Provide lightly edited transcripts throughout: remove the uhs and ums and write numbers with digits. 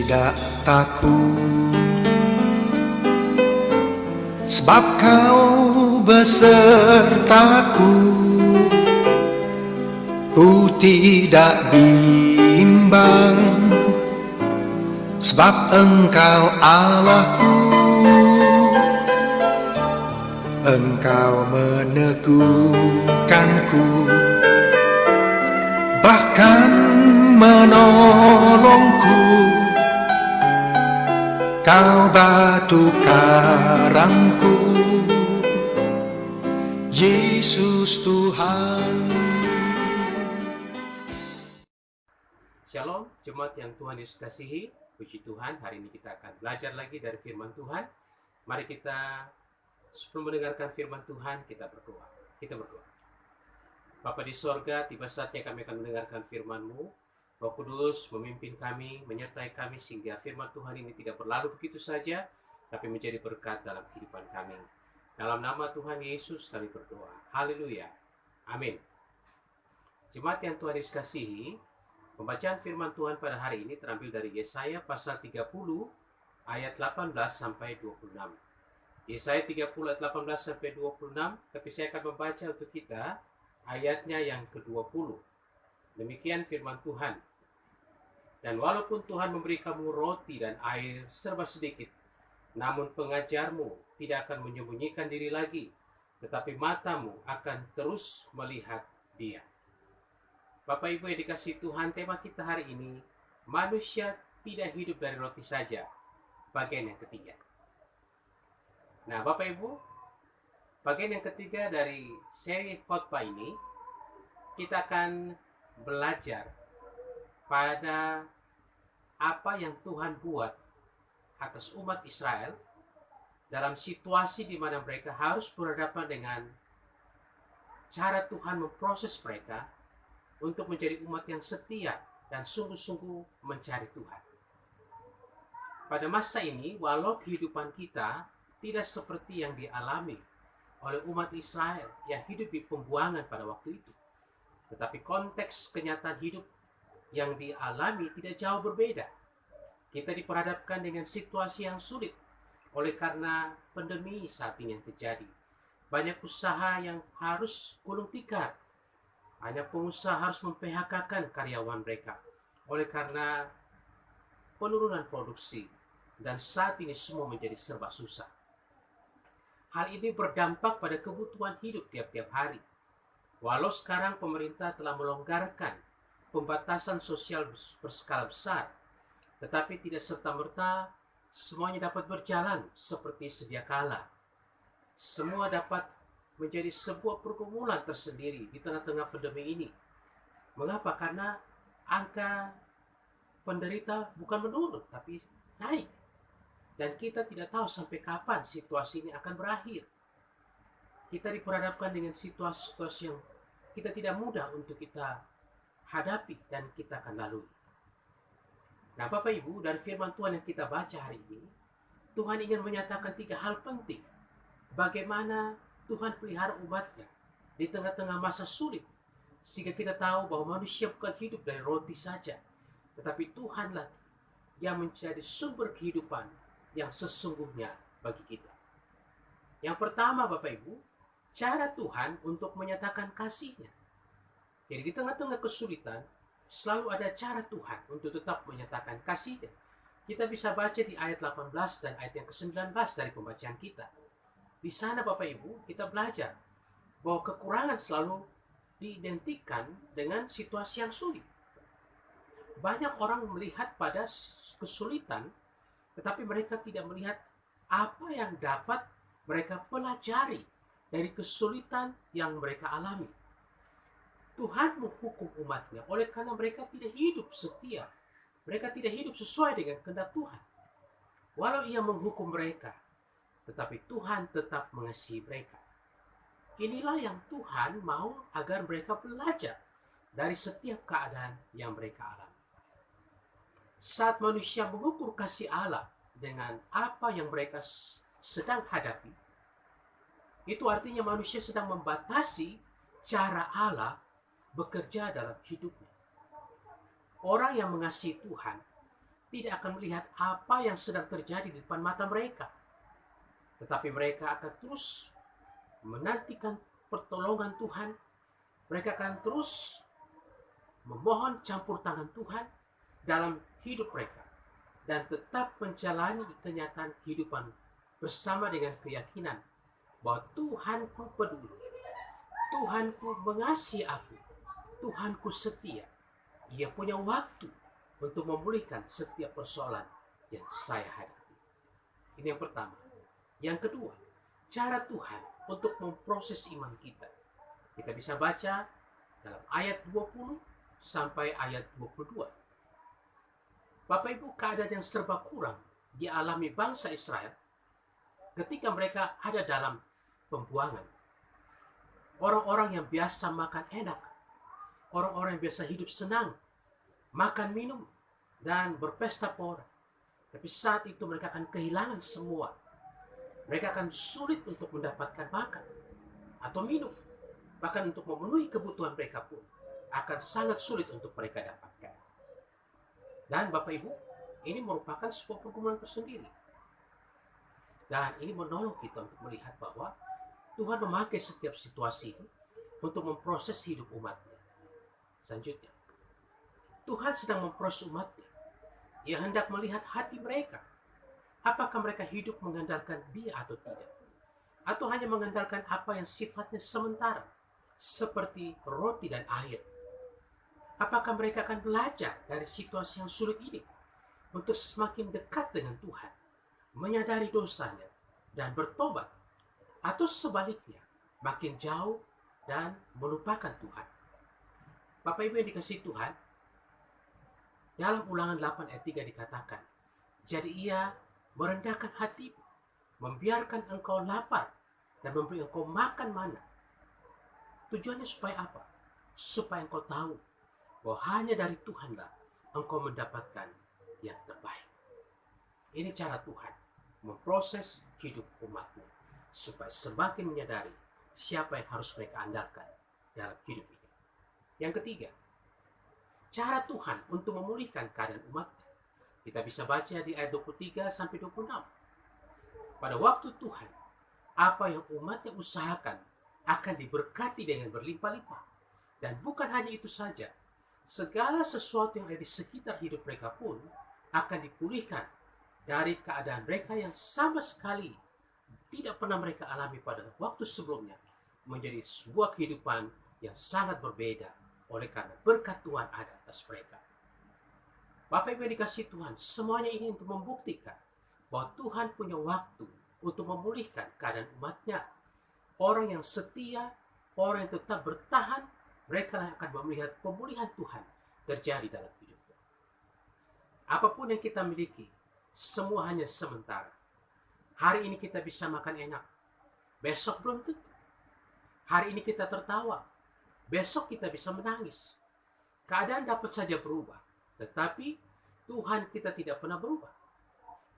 tidak takut, sebab kau besertaku. Ku tidak bimbang, sebab Engkau Allahku. Engkau meneguhkanku, bahkan menolongku. Kau batu karangku, Yesus Tuhan. Shalom, jemaat yang Tuhan Yesus kasihi. Puji Tuhan, hari ini kita akan belajar lagi dari firman Tuhan. Mari kita, sebelum mendengarkan firman Tuhan, kita berdoa. Bapa di sorga, tiba saatnya kami akan mendengarkan firman-Mu. Roh Kudus memimpin kami, menyertai kami, sehingga firman Tuhan ini tidak berlalu begitu saja, tapi menjadi berkat dalam kehidupan kami. Dalam nama Tuhan Yesus kami berdoa. Haleluya. Amin. Jemaat yang Tuhan Yesus kasihi, pembacaan firman Tuhan pada hari ini terambil dari Yesaya pasal 30 ayat 18 sampai 26. Yesaya 30 ayat 18 sampai 26, tapi saya akan membaca untuk kita ayatnya yang ke-20. Demikian firman Tuhan. Dan walaupun Tuhan memberi kamu roti dan air serba sedikit, namun pengajarmu tidak akan menyembunyikan diri lagi, tetapi matamu akan terus melihat Dia. Bapak Ibu yang dikasihi Tuhan, tema kita hari ini, manusia tidak hidup dari roti saja, bagian yang ketiga. Nah Bapak Ibu, bagian yang ketiga dari seri khotbah ini, kita akan belajar pada apa yang Tuhan buat atas umat Israel dalam situasi di mana mereka harus berhadapan dengan cara Tuhan memproses mereka untuk menjadi umat yang setia dan sungguh-sungguh mencari Tuhan. Pada masa ini, walau kehidupan kita tidak seperti yang dialami oleh umat Israel yang hidup di pembuangan pada waktu itu, tetapi konteks kenyataan hidup yang dialami tidak jauh berbeda. Kita diperhadapkan dengan situasi yang sulit oleh karena pandemi saat ini yang terjadi. Banyak usaha yang harus gulung tikar. Banyak pengusaha harus mem-PHK-kan karyawan mereka oleh karena penurunan produksi, dan saat ini semua menjadi serba susah. Hal ini berdampak pada kebutuhan hidup tiap-tiap hari. Walau sekarang pemerintah telah melonggarkan pembatasan sosial berskala besar, tetapi tidak serta-merta semuanya dapat berjalan seperti sedia kala. Semua dapat menjadi sebuah pergumulan tersendiri di tengah-tengah pandemi ini. Mengapa? Karena angka penderita bukan menurun, tapi naik. Dan kita tidak tahu sampai kapan situasi ini akan berakhir. Kita diperhadapkan dengan situasi-situasi yang kita tidak mudah untuk kita hadapi dan kita akan lalui. Nah Bapak Ibu, dari firman Tuhan yang kita baca hari ini, Tuhan ingin menyatakan 3 hal penting. Bagaimana Tuhan pelihara umatnya di tengah-tengah masa sulit, sehingga kita tahu bahwa manusia bukan hidup dari roti saja, tetapi Tuhanlah yang menjadi sumber kehidupan yang sesungguhnya bagi kita. Yang pertama Bapak Ibu, cara Tuhan untuk menyatakan kasih-Nya. Jadi di tengah-tengah kesulitan, selalu ada cara Tuhan untuk tetap menyatakan kasih-Nya. Kita bisa baca di ayat 18 dan ayat yang ke-19 dari pembacaan kita. Di sana Bapak Ibu, kita belajar bahwa kekurangan selalu diidentikan dengan situasi yang sulit. Banyak orang melihat pada kesulitan, tetapi mereka tidak melihat apa yang dapat mereka pelajari dari kesulitan yang mereka alami. Tuhan menghukum umatnya oleh karena mereka tidak hidup setia. Mereka tidak hidup sesuai dengan kehendak Tuhan. Walau Ia menghukum mereka, tetapi Tuhan tetap mengasihi mereka. Inilah yang Tuhan mau agar mereka belajar dari setiap keadaan yang mereka alami. Saat manusia mengukur kasih Allah dengan apa yang mereka sedang hadapi, itu artinya manusia sedang membatasi cara Allah bekerja dalam hidupnya. Orang yang mengasihi Tuhan tidak akan melihat apa yang sedang terjadi di depan mata mereka. Tetapi mereka akan terus menantikan pertolongan Tuhan. Mereka akan terus memohon campur tangan Tuhan dalam hidup mereka. Dan tetap menjalani kenyataan kehidupan bersama dengan keyakinan bahwa Tuhanku peduli. Tuhanku mengasihi aku. Tuhanku setia. Ia punya waktu untuk memulihkan setiap persoalan yang saya hadapi. Ini yang pertama. Yang kedua, cara Tuhan untuk memproses iman kita. Kita bisa baca dalam ayat 20 sampai ayat 22. Bapak Ibu, keadaan yang serba kurang dialami bangsa Israel ketika mereka ada dalam pembuangan. Orang-orang yang biasa makan enak, orang-orang yang biasa hidup senang, makan minum, dan berpesta pora. Tapi saat itu mereka akan kehilangan semua. Mereka akan sulit untuk mendapatkan makan atau minum. Bahkan untuk memenuhi kebutuhan mereka pun akan sangat sulit untuk mereka dapatkan. Dan Bapak Ibu, ini merupakan sebuah pergumulan tersendiri. Dan ini menolong kita untuk melihat bahwa Tuhan memakai setiap situasi untuk memproses hidup umatnya. Selanjutnya, Tuhan sedang memproses umatnya. Ia hendak melihat hati mereka. Apakah mereka hidup mengandalkan Dia atau tidak? Atau hanya mengandalkan apa yang sifatnya sementara, seperti roti dan air? Apakah mereka akan belajar dari situasi yang sulit ini untuk semakin dekat dengan Tuhan, menyadari dosanya, dan bertobat? Atau sebaliknya, makin jauh dan melupakan Tuhan? Bapak Ibu yang dikasihi Tuhan, dalam Ulangan 8 ayat 3 dikatakan, jadi ia merendahkan hatimu, membiarkan engkau lapar, dan memberi engkau makan mana. Tujuannya supaya apa? Supaya engkau tahu bahwa hanya dari Tuhanlah engkau mendapatkan yang terbaik. Ini cara Tuhan memproses hidup umatnya, supaya semakin menyadari siapa yang harus mereka andalkan dalam hidup ini. Yang ketiga, cara Tuhan untuk memulihkan keadaan umatnya. Kita bisa baca di ayat 23 sampai 26. Pada waktu Tuhan, apa yang umatnya usahakan akan diberkati dengan berlimpah-limpah. Dan bukan hanya itu saja, segala sesuatu yang ada di sekitar hidup mereka pun akan dipulihkan dari keadaan mereka yang sama sekali tidak pernah mereka alami pada waktu sebelumnya, menjadi sebuah kehidupan yang sangat berbeda oleh karena berkat Tuhan ada atas mereka. Bapak Ibu yang dikasihi Tuhan, semuanya ini untuk membuktikan bahwa Tuhan punya waktu untuk memulihkan keadaan umatnya. Orang yang setia, orang yang tetap bertahan, mereka yang akan melihat pemulihan Tuhan terjadi dalam hidupnya. Apapun yang kita miliki, semua hanya sementara. Hari ini kita bisa makan enak, besok belum tentu. Hari ini kita tertawa, besok kita bisa menangis. Keadaan dapat saja berubah, tetapi Tuhan kita tidak pernah berubah.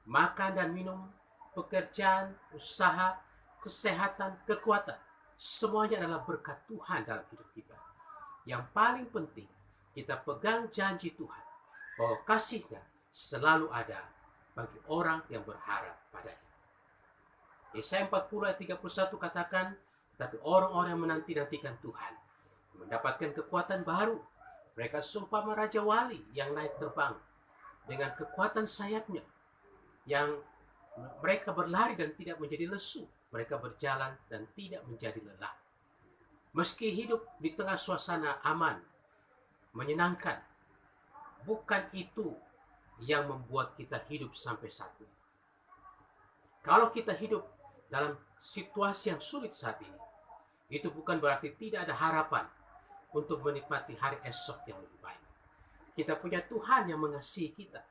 Makan dan minum, pekerjaan, usaha, kesehatan, kekuatan, semuanya adalah berkat Tuhan dalam hidup kita. Yang paling penting, kita pegang janji Tuhan bahwa kasih-Nya selalu ada bagi orang yang berharap padanya. Yesaya 40 ayat 31 katakan, tapi orang-orang yang menanti-nantikan Tuhan mendapatkan kekuatan baru. Mereka seumpama Raja Wali yang naik terbang dengan kekuatan sayapnya, yang mereka berlari dan tidak menjadi lesu. Mereka berjalan dan tidak menjadi lelah. Meski hidup di tengah suasana aman, menyenangkan, bukan itu yang membuat kita hidup sampai saat ini. Kalau kita hidup dalam situasi yang sulit saat ini, itu bukan berarti tidak ada harapan untuk menikmati hari esok yang lebih baik. Kita punya Tuhan yang mengasihi kita,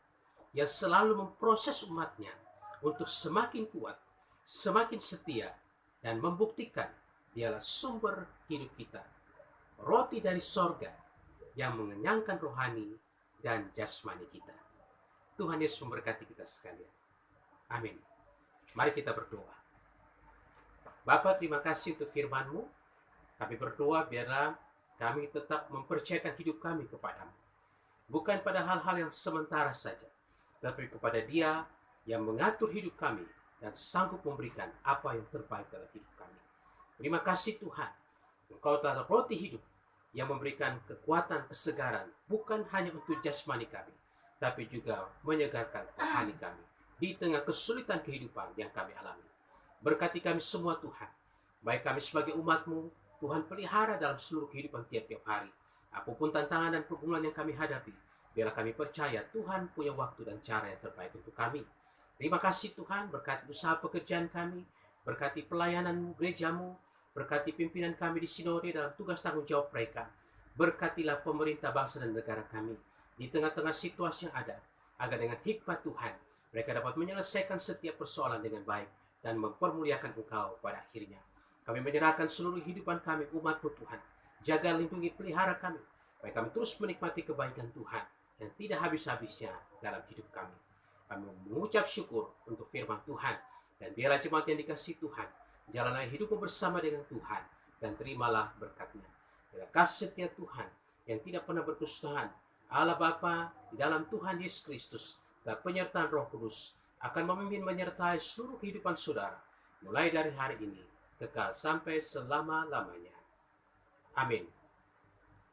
yang selalu memproses umatnya untuk semakin kuat, semakin setia, dan membuktikan Dialah sumber hidup kita, roti dari sorga yang mengenyangkan rohani dan jasmani kita. Tuhan Yesus memberkati kita sekalian. Amin. Mari kita berdoa. Bapa, terima kasih untuk firman-Mu. Kami berdoa biarlah kami tetap mempercayakan hidup kami kepadamu. Bukan pada hal-hal yang sementara saja, tapi kepada Dia yang mengatur hidup kami dan sanggup memberikan apa yang terbaik dalam hidup kami. Terima kasih Tuhan, Engkau telah roti hidup yang memberikan kekuatan, kesegaran, bukan hanya untuk jasmani kami, tapi juga menyegarkan rohani kami di tengah kesulitan kehidupan yang kami alami. Berkati kami semua Tuhan, baik kami sebagai umat-Mu, Tuhan pelihara dalam seluruh kehidupan tiap-tiap hari. Apapun tantangan dan pergumulan yang kami hadapi, biarlah kami percaya Tuhan punya waktu dan cara yang terbaik untuk kami. Terima kasih Tuhan, berkati usaha pekerjaan kami, berkati pelayanan gereja-Mu, berkati pimpinan kami di sinode dalam tugas tanggung jawab mereka. Berkatilah pemerintah bangsa dan negara kami di tengah-tengah situasi yang ada, agar dengan hikmat Tuhan, mereka dapat menyelesaikan setiap persoalan dengan baik dan mempermuliakan Engkau pada akhirnya. Kami menyerahkan seluruh kehidupan kami, umat-Mu Tuhan. Jaga, lindungi, pelihara kami, supaya kami terus menikmati kebaikan Tuhan yang tidak habis-habisnya dalam hidup kami. Kami mengucap syukur untuk firman Tuhan, dan biarlah jemaat yang dikasihi Tuhan, jalanlah hidupmu bersama dengan Tuhan, dan terimalah berkat-Nya. Biarlah kasih setia Tuhan yang tidak pernah berkesudahan, Allah Bapa di dalam Tuhan Yesus Kristus, dan penyertaan Roh Kudus akan memimpin menyertai seluruh kehidupan saudara, mulai dari hari ini, kekal sampai selama-lamanya. Amin.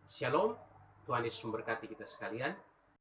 Shalom, Tuhan Yesus memberkati kita sekalian.